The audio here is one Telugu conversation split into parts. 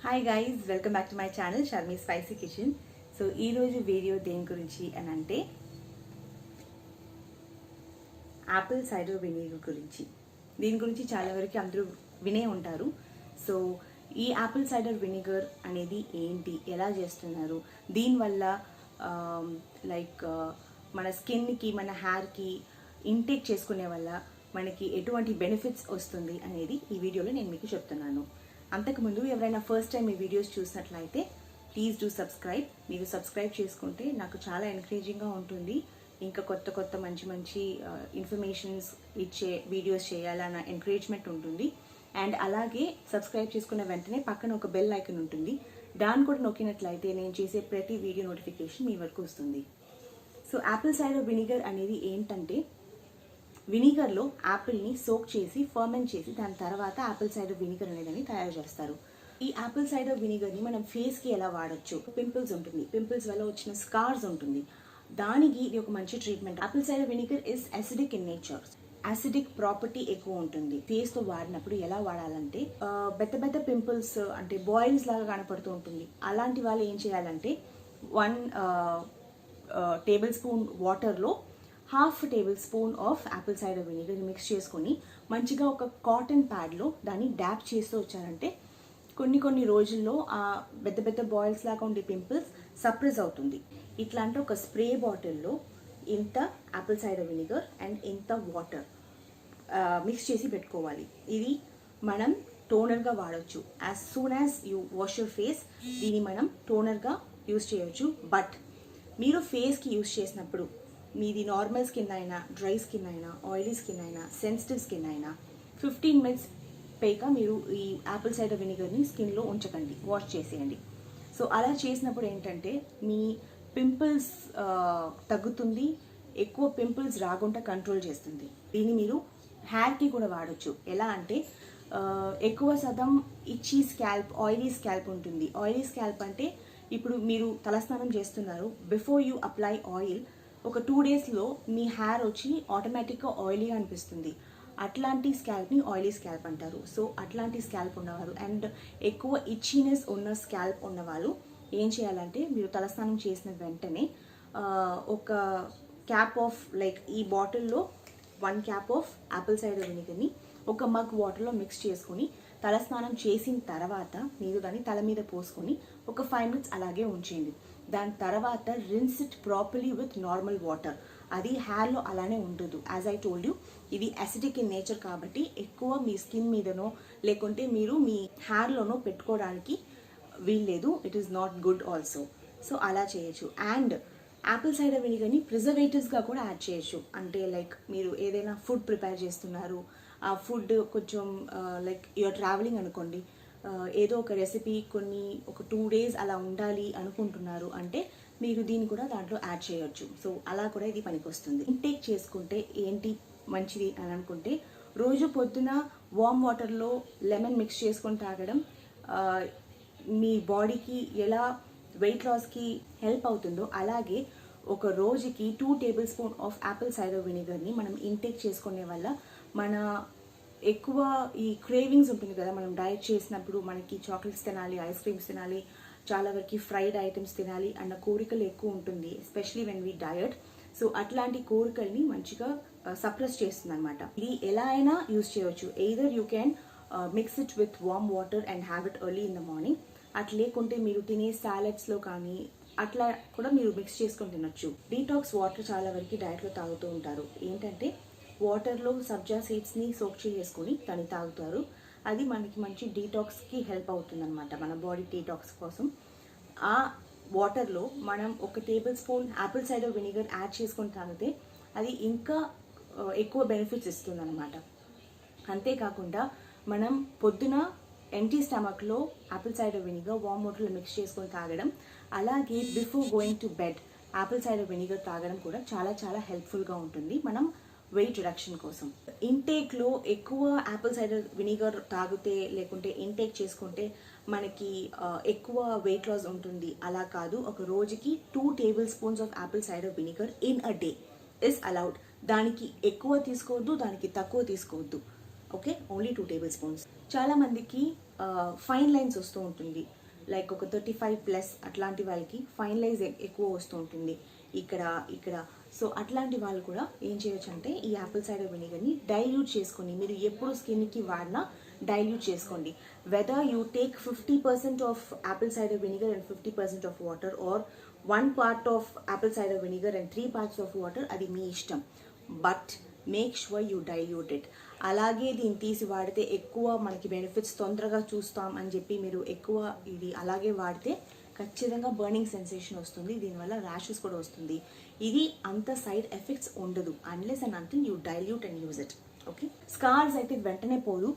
Hi guys, welcome back to my channel Sharmi spicy kitchen. So ఈరోజు వీడియో దేని గురించి అని అంటే యాపిల్ సైడర్ వినీగర్ గురించి. దీని గురించి చాలా వరకు అందరూ వినే ఉంటారు. సో ఈ యాపిల్ సైడర్ వినీగర్ అనేది ఏంటి, ఎలా చేస్తున్నారు, దీనివల్ల మన స్కిన్కి మన హెయిర్కి ఇంటేక్ చేసుకునే వల్ల మనకి ఎటువంటి బెనిఫిట్స్ వస్తుంది అనేది ఈ వీడియోలో నేను మీకు చెప్తున్నాను. అంతకుముందు ఎవరైనా ఫస్ట్ టైం ఈ వీడియోస్ చూసినట్లయితే ప్లీజ్ డూ సబ్స్క్రైబ్. మీరు సబ్స్క్రైబ్ చేసుకుంటే నాకు చాలా ఎంకరేజింగ్గా ఉంటుంది. ఇంకా కొత్త కొత్త మంచి మంచి ఇన్ఫర్మేషన్స్ ఇచ్చే వీడియోస్ చేయాలన్న ఎంకరేజ్మెంట్ ఉంటుంది. అండ్ అలాగే సబ్స్క్రైబ్ చేసుకున్న వెంటనే పక్కన ఒక బెల్ ఐకన్ ఉంటుంది. దాన్ని కూడా నొక్కినట్లయితే నేను చేసే ప్రతి వీడియో నోటిఫికేషన్ మీ వరకు వస్తుంది. సో యాపిల్ సైడర్ వినిగర్ అనేది ఏంటంటే, వినిగర్లో యాపిల్ని సోక్ చేసి ఫర్మెంట్ చేసి దాని తర్వాత యాపిల్ సైడర్ వినిగర్ అనేది తయారు చేస్తారు. ఈ యాపిల్ సైడర్ వినిగర్ని మనం ఫేస్కి ఎలా వాడచ్చు, పింపుల్స్ ఉంటుంది, పింపుల్స్ వల్ల వచ్చిన స్కార్స్ ఉంటుంది, దానికి ఇది ఒక మంచి treatment. Apple cider vinegar is acidic in nature. Acidic property ఎక్కువ ఉంటుంది. ఫేస్తో వాడినప్పుడు ఎలా వాడాలంటే, పెద్ద పెద్ద పింపుల్స్ అంటే బాయిల్స్ లాగా కనపడుతూ ఉంటుంది. అలాంటి వాళ్ళు ఏం చేయాలంటే 1 టేబుల్ స్పూన్ వాటర్లో ½ table spoon of apple cider vinegar mix చేసుకొని మంచిగా ఒక కాటన్ ప్యాడ్లో దాన్ని డ్యాప్ చేస్తూ వచ్చారంటే కొన్ని రోజుల్లో ఆ పెద్ద పెద్ద బాయిల్స్ లాగా ఉండే పింపుల్స్ సప్రెస్ అవుతుంది. ఇట్లాంటి ఒక స్ప్రే బాటిల్లో ఇంత యాపిల్ సైడర్ వినిగర్ అండ్ ఇంత వాటర్ మిక్స్ చేసి పెట్టుకోవాలి. ఇది మనం టోనర్గా వాడచ్చు. As soon as you wash your face దీన్ని మనం టోనర్గా యూజ్ చేయొచ్చు. బట్ మీరు ఫేస్కి యూజ్ చేసినప్పుడు మీది నార్మల్ స్కిన్ అయినా, డ్రై స్కిన్ అయినా, ఆయిలీ స్కిన్ అయినా, సెన్సిటివ్ స్కిన్ అయినా 15 మినిట్స్ పైగా మీరు ఈ యాపిల్ సైడర్ వినిగర్ని స్కిన్లో ఉంచకండి, వాష్ చేసేయండి. సో అలా చేసినప్పుడు ఏంటంటే మీ పింపుల్స్ తగ్గుతుంది, ఎక్కువ పింపుల్స్ రాకుండా కంట్రోల్ చేస్తుంది. దీన్ని మీరు హెయిర్కి కూడా వాడచ్చు. ఎలా అంటే ఎక్కువ శాతం ఇచ్చీ స్కాల్ప్, ఆయిలీ స్కాల్ప్ ఉంటుంది. ఆయిలీ స్కాల్ప్ అంటే ఇప్పుడు మీరు తలస్నానం చేస్తున్నారు, బిఫోర్ యూ అప్లై ఆయిల్ ఒక 2 డేస్లో మీ హెయిర్ వచ్చి ఆటోమేటిక్గా ఆయిలీగా అనిపిస్తుంది. అట్లాంటి స్కాల్ప్ని ఆయిలీ స్కాల్ప్ అంటారు. సో అట్లాంటి స్కాల్ప్ ఉన్నవారు అండ్ ఎక్కువ ఇచ్చినెస్ ఉన్న స్కాల్ప్ ఉన్నవాళ్ళు ఏం చేయాలంటే, మీరు తలస్నానం చేసిన వెంటనే ఒక క్యాప్ ఆఫ్ ఈ బాటిల్లో 1 క్యాప్ ఆఫ్ యాపిల్ సైడర్ వినిగర్ని ఒక మగ్ వాటర్లో మిక్స్ చేసుకొని తలస్నానం చేసిన తర్వాత మీరు దాన్ని తల మీద పోసుకొని ఒక 5 మినిట్స్ అలాగే ఉంచేయండి. దాని తర్వాత rinse it properly with normal water. అది హెయిర్లో అలానే ఉండదు. యాజ్ ఐ టోల్డ్ యూ, ఇది అసిడిక్ ఇన్ నేచర్ కాబట్టి ఎక్కువ మీ స్కిన్ మీదనో లేకుంటే మీరు మీ హెయిర్లోనో పెట్టుకోవడానికి వీల్లేదు. It is not good also. So అలా చేయొచ్చు. అండ్ యాపిల్ సైడర్ వినిగర్ని ప్రిజర్వేటివ్స్గా కూడా యాడ్ చేయొచ్చు. అంటే మీరు ఏదైనా ఫుడ్ ప్రిపేర్ చేస్తున్నారు, ఆ ఫుడ్ కొంచెం యూఆర్ ట్రావెలింగ్ అనుకోండి, ఏదో ఒక రెసిపీ ఒక 2 డేస్ అలా ఉండాలి అనుకుంటున్నారు అంటే మీరు దీన్ని కూడా దాంట్లో యాడ్ చేయొచ్చు. సో అలా కూడా ఇది పనికొస్తుంది. ఇంటేక్ చేసుకుంటే ఏంటి మంచిది అని అనుకుంటే, రోజు పొద్దున వామ్ వాటర్లో లెమన్ మిక్స్ చేసుకొని తాగడం మీ బాడీకి ఎలా వెయిట్ లాస్కి హెల్ప్ అవుతుందో, అలాగే ఒక రోజుకి 2 tablespoon of apple cider వినిగర్ని మనం ఇంటేక్ చేసుకునే వల్ల మన ఎక్కువ ఈ క్రేవింగ్స్ ఉంటుంది కదా, మనం డైట్ చేసినప్పుడు మనకి చాక్లెట్స్ తినాలి, ఐస్ క్రీమ్స్ తినాలి, చాలా వరకు ఫ్రైడ్ ఐటమ్స్ తినాలి అన్న కోరికలు ఎక్కువ ఉంటుంది, especially when we diet. So అట్లాంటి కోరికల్ని మంచిగా సప్రెస్ చేస్తుంది అనమాట. ఇది ఎలా అయినా యూజ్ చేయవచ్చు. Either you can mix it with warm water and have it early in the morning. అట్లా లేకుంటే మీరు తినే సాలెడ్స్లో కానీ అట్లా కూడా మీరు మిక్స్ చేసుకొని తినొచ్చు. డీటాక్స్ వాటర్ చాలా వరకు డైట్లో తాగుతూ ఉంటారు. ఏంటంటే వాటర్లో సబ్జా సీడ్స్ని సోక్ చేసుకొని దాన్ని తాగుతారు. అది మనకి మంచి డీటాక్స్కి హెల్ప్ అవుతుంది అనమాట, మన బాడీ డీటాక్స్ కోసం. ఆ వాటర్లో మనం 1 table spoon Apple cider vinegar add చేసుకొని తాగితే అది ఇంకా ఎక్కువ బెనిఫిట్స్ ఇస్తుంది అనమాట. అంతేకాకుండా మనం పొద్దున ఎంటీ స్టమక్లో యాపిల్ సైడర్ వినిగర్ వామ్ వాటర్లో మిక్స్ చేసుకొని తాగడం, అలాగే before going to bed Apple cider vinegar తాగడం కూడా చాలా చాలా హెల్ప్ఫుల్గా ఉంటుంది మనం వెయిట్ రిడక్షన్ కోసం. ఇంటేక్లో ఎక్కువ యాపిల్ సైడర్ వినిగర్ తాగితే లేకుంటే ఇంటేక్ చేసుకుంటే మనకి ఎక్కువ వెయిట్ లాస్ ఉంటుంది. అలా కాదు, ఒక రోజుకి 2 table spoons of apple cider vinegar in a day is allowed. దానికి ఎక్కువ తీసుకోవద్దు, దానికి తక్కువ తీసుకోవద్దు. Okay, only 2 table spoons. చాలా మందికి ఫైన్ లైన్స్ వస్తూ ఉంటుంది. లైక్ ఒక 35+ అట్లాంటి వాళ్ళకి ఫైన్ లైన్స్ ఎక్కువ వస్తూ ఉంటుంది ఇక్కడ. సో అట్లాంటి వాళ్ళు కూడా ఏం చేయొచ్చు అంటే ఈ యాపిల్ సైడర్ వెనిగర్ని డైల్యూట్ చేసుకొని, మీరు ఎప్పుడు స్కిన్కి వాడినా డైల్యూట్ చేసుకోండి. Whether you take 50% of apple cider vinegar and 50% of water, or 1 part of apple cider vinegar and 3 parts of water, అది మీ ఇష్టం. But make sure you dilute it. అలాగే దీన్ని తీసి వాడితే ఎక్కువ మనకి బెనిఫిట్స్ తొందరగా చూస్తాం అని చెప్పి మీరు ఎక్కువ ఇది అలాగే వాడితే ఖచ్చితంగా బర్నింగ్ సెన్సేషన్ వస్తుంది, దీనివల్ల ర్యాషెస్ కూడా వస్తుంది. ఇది అంత సైడ్ ఎఫెక్ట్స్ ఉండదు unless and until you dilute and use it. Okay, scars అయితే వెంటనే పోదు,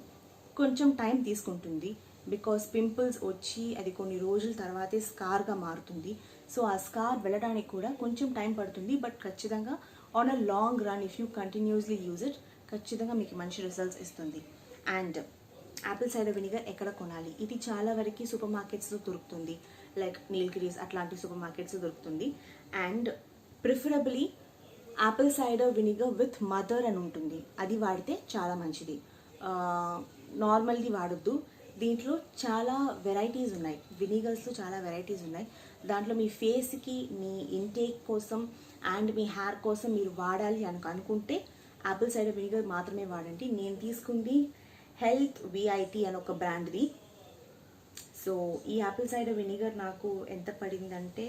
కొంచెం టైం తీసుకుంటుంది. బికాస్ పింపుల్స్ వచ్చి అది కొన్ని రోజుల తర్వాతే స్కార్గా మారుతుంది. సో ఆ స్కార్ వెళ్ళడానికి కూడా కొంచెం టైం పడుతుంది. బట్ ఖచ్చితంగా on a long run if you continuously use it, ఖచ్చితంగా మీకు మంచి రిజల్ట్స్ ఇస్తుంది. అండ్ యాపిల్ సైడర్ వెనిగర్ ఎక్కడ కొనాలి? ఇది చాలా వరకు సూపర్ మార్కెట్స్లో దొరుకుతుంది, లైక్ నీల్గిరీస్ అట్లాంటి సూపర్ మార్కెట్స్లో దొరుకుతుంది. And preferably Apple cider vinegar with mother అని ఉంటుంది, అది వాడితే చాలా మంచిది. నార్మల్ది వాడొద్దు. దీంట్లో చాలా వెరైటీస్ ఉన్నాయి, వినిగర్స్లో చాలా వెరైటీస్ ఉన్నాయి. దాంట్లో మీ ఫేస్కి, మీ ఇంటేక్ కోసం అండ్ మీ హెయిర్ కోసం మీరు వాడాలి అనుకుంటే యాపిల్ సైడర్ వెనిగర్ మాత్రమే వాడండి. నేను తీసుకుంది హెల్త్ విఐటీ అని ఒక బ్రాండ్ది. సో ఈ యాపిల్ సైడర్ వెనిగర్ నాకు ఎంత పడిందంటే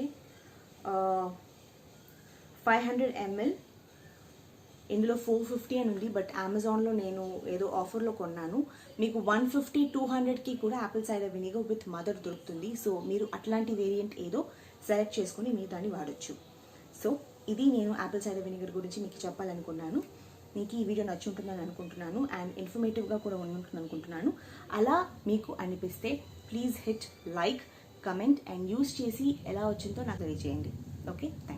500 ml, ఇందులో 450 అని ఉంది. బట్ అమెజాన్లో నేను ఏదో ఆఫర్లో కొన్నాను. మీకు 150-200కి కూడా Apple cider vinegar with mother దొరుకుతుంది. సో మీరు అట్లాంటి వేరియంట్ ఏదో సెలెక్ట్ చేసుకుని మీరు దాన్ని వాడచ్చు. సో ఇది నేను యాపిల్ సైడర్ వెనిగర్ గురించి మీకు చెప్పాలనుకున్నాను. మీకు ఈ వీడియో నచ్చుంటుందని అనుకుంటున్నాను అండ్ ఇన్ఫర్మేటివ్గా కూడా ఉంటుంది అనుకుంటున్నాను. అలా మీకు అనిపిస్తే please hit like, comment and use చేసి ఎలా వచ్చిందో నాకు తెలియజేయండి. Okay, thank you.